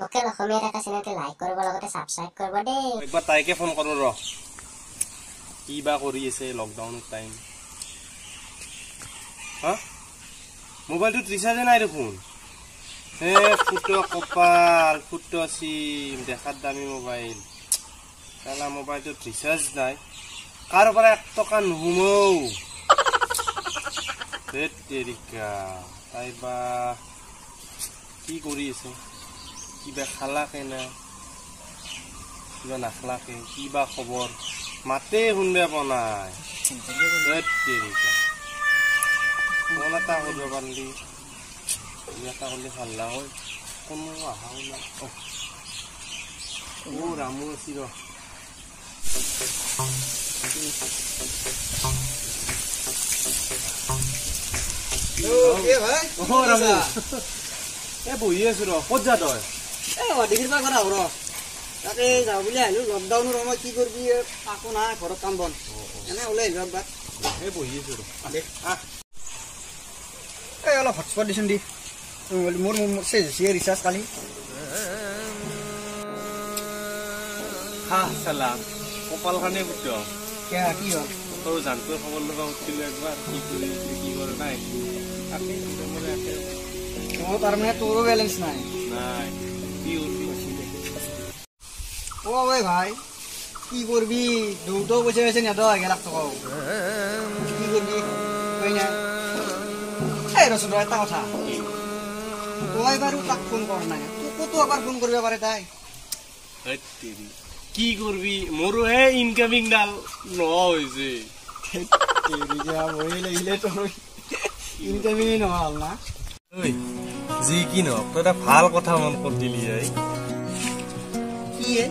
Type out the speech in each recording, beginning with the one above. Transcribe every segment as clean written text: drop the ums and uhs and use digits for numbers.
Local অসমীয়া এটা চেনেলটো like কৰিব লগতে সাবস্ক্ৰাইব কৰিব দেই একবাৰ তাইকে ফোন কৰো ৰ কি বা কৰি আছে লকডাউন টাইম হা মোবাইলটো ৰিচাৰ্জ নাই দেখোন হে ফুটো কপাল ফুটো সিম দেখাত দামী মোবাইল তালা মোবাইলটো ৰিচাৰ্জ নাই কাৰ পৰা 1 টকা নুহুমৌ তেৰিকা তাইবা কি কৰি আছে কিবা খালাকে না কিবা নাখলাকে কিবা খবৰ মাতে শুনবে পনাই তেৰিকা কোন এটা কৰিব পাৰিলি এটা কৰিলে ভাল হয় কোনো আহাও না ৰামু আছি ৰ বহি আছো ৰ ক'ত যা তই দেখিবা কৰা ৰ তাকে যাওঁ বুলি আহিলো লকডাউনৰ সময় কি কৰিবি আকৌ নাই ঘৰত কাম বন এনে ওলাই আহিবা বাট বহি আছো অলপ হটস্পট দিচোন দি মোৰ ৰিচাৰ্জ কালি চালাম কপাল খানে বুট কি হ'ল তোৰ জানটোৰ খবৰ ল'বা উঠিলো একবাৰ কি কৰি কি কৰে নাই তাৰমানে তোৰো বেলেঞ্চ নাই কি ঐ ভাই কি করবি দুটো বসে বসে নিয়ে তো 1 লাখ টাকা কি করবি কই না এই রসুন একটা কথা তুই বারু কাক ফোন কর না তুই তো আবার ফোন করবে পারে তাই তেরি কি করবি মোর হে ইনকামিং ডাল ন হইছে তেরি যা বইলে ইলে তো ইনকামিং ন হল না ওই জি কি ন তোরা ভাল কথা মন কর দিলি এই কি এ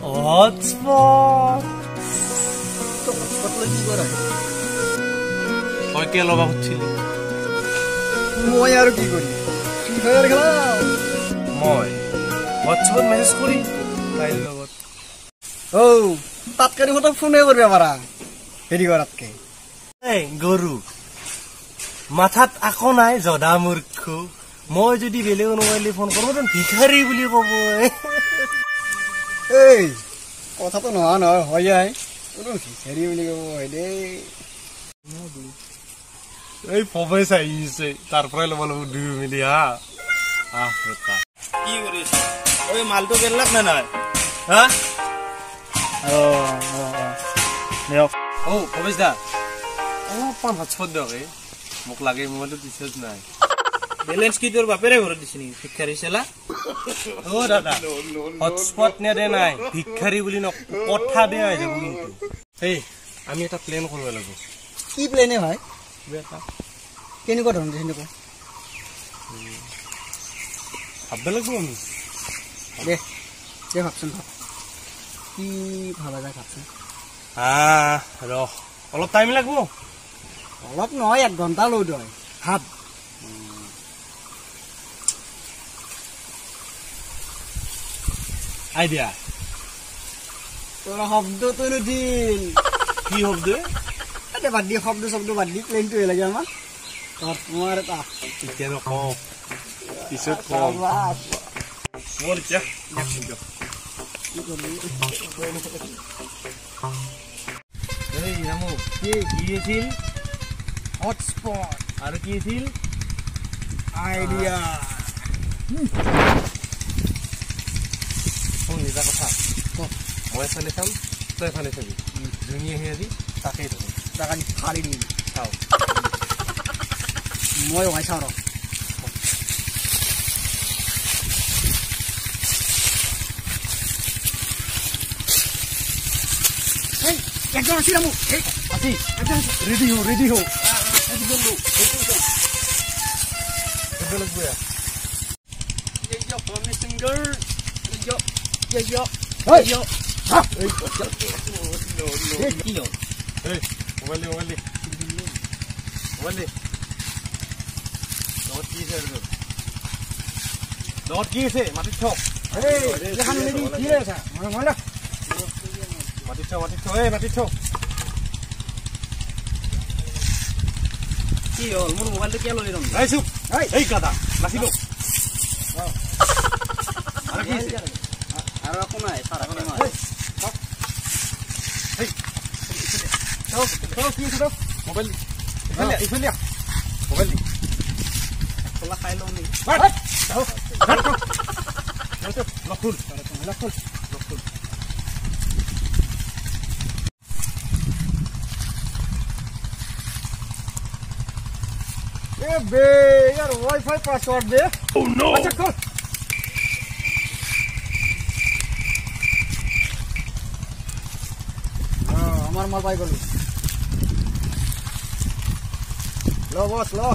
হটস্পট তো হটস্পট লাগি করে কই কে লবা হচ্ছিল মই আর কি করি ফ্রি ফায়ার খেলাও মই হটস্পট মেসেজ করি তাই লগত ও তাৎকারি মতো ফোনে করবে পারা হেরি করাতকে এই গরু মাথাত আকো নাই জদা মূর্খ মই যদি বেলেগ মোবাইলে ফোন করব তন ভিখারি বুলি কব এই কথা তো নহয় নহয় হয় যায় কোনো ভিখারি বুলি কব হয় দে এই পয়সা আইছে তারপরে লবল 2 মিলি হা আফতা কি করিস ওই মালটো গেললাক না নাই হা নেওক ও পবেশ দা ও পান হটস্পট দে মোক লাগে মোবাইলটো রিচার্জ নাই ব্যালেন্স কি তোর বাপেরে ঘরে দিছিনি ভিখারি সেলা ও দাদা হটস্পট নে দে নাই ভিখারি বুলি ন কথা দে আই যাব কিন্তু এই আমি এটা প্ল্যান করব লাগব কি প্লেনে ভাই বেটা কেনেকুৱা ধৰণৰ দেখি ভাববে লাগব আমি দে দে ভাবচোন ভাব কি ভাবা যায় ভাবচোন ৰ অলপ টাইম লাগব অলপ নহয় 1 ঘণ্টা লৈ দয় ভাব আইডিয়া তোৰ শব্দটো দিল কি শব্দ এটা বাদ দি শব্দ বাদ দি প্লেনটো লাগে আমাৰ তোমাৰ এটা এতিয়া নকওঁ পিছত কম মোৰ এতিয়া এই ৰামু কি আছিল হটস্পট আৰু কি আছিল আইডিয়া শুন নিজা কথা মই চালে চাম তই ফালে চাবি ধুনীয়া আহি আজি তাকেই থাকোঁ জাগা ফালি দিম চাওঁ মই ওলাই চাওঁ ৰ একদম আসি রামু আসি একদম রেডি হো একদম লো একদম লাগবে yo promising girl yo hey yo ha এই no এই মোবাইল নট কি আছে মাটি থ এই এখান মেদি কি আছে মনে মাটি থ এই মাটি থ কি হল মোর মোবাইলটা কে লই রম এই চুপ এই গাদা নাছিলো কি আছে আৰু একো নাই সাৰা কি নাই কি আছে মোবাইল ইফালে মোবাইল খোলা খাই লওঁ নেকি লখুল बे यार वाईफाई पासवर्ड दे Oh no! अच्छा खोल हमार माल पाई गलो लो बॉस लो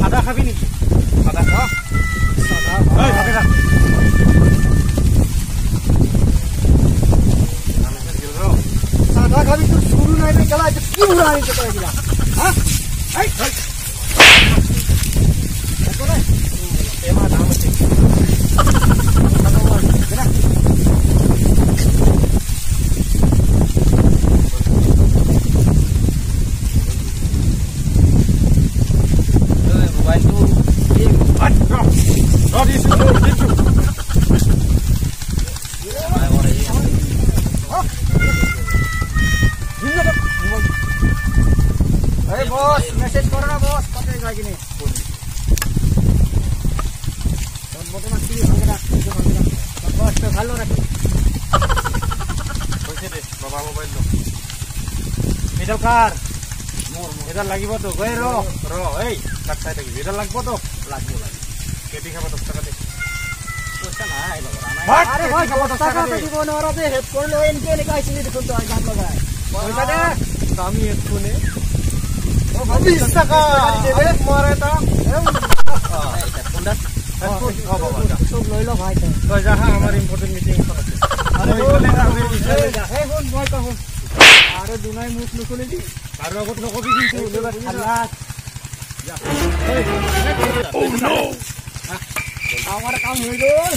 সাদা খাবি নেকি সাদা साधा खाली तो शुरू नहीं में चला तो क्यों उड़ा नहीं चला गिरा हां ए तो नहीं एमा नाम से गिरा मोबाइल तो ये हट रॉड इज अरे बॉस मैसेज करो ना बॉस पता है कि नहीं तो मोटे मत की भागना बॉस तो भालो रख পইছে দে বাবা মোবাইল লো এডাল কার এডাল লাগিব তো গৈ র এই কাট চাই থাকি এডাল লাগব তো লাগিব কেটি খাব 10 টাকা দে পয়সা নাই বাবা अरे भाई 10 টাকা দিব না আর দে হেড করলো এনকে নে কাইছিল দেখুন তো আজ লাগায় পয়সা দে দামি হেডফোনে ও 20 টাকা দেবে মারে তা হেডফোন ও বাবা সব লইলো ভাই তো যা আমার ইম্পর্টেন্ট মিটিং আছে আরে বলে আমি এই ফোন মই কহো আরে দুনাই মুখ নুকুলি দি আর আগত নকবি কিন্তু আল্লাহ ও নো আমার কাম হই গেল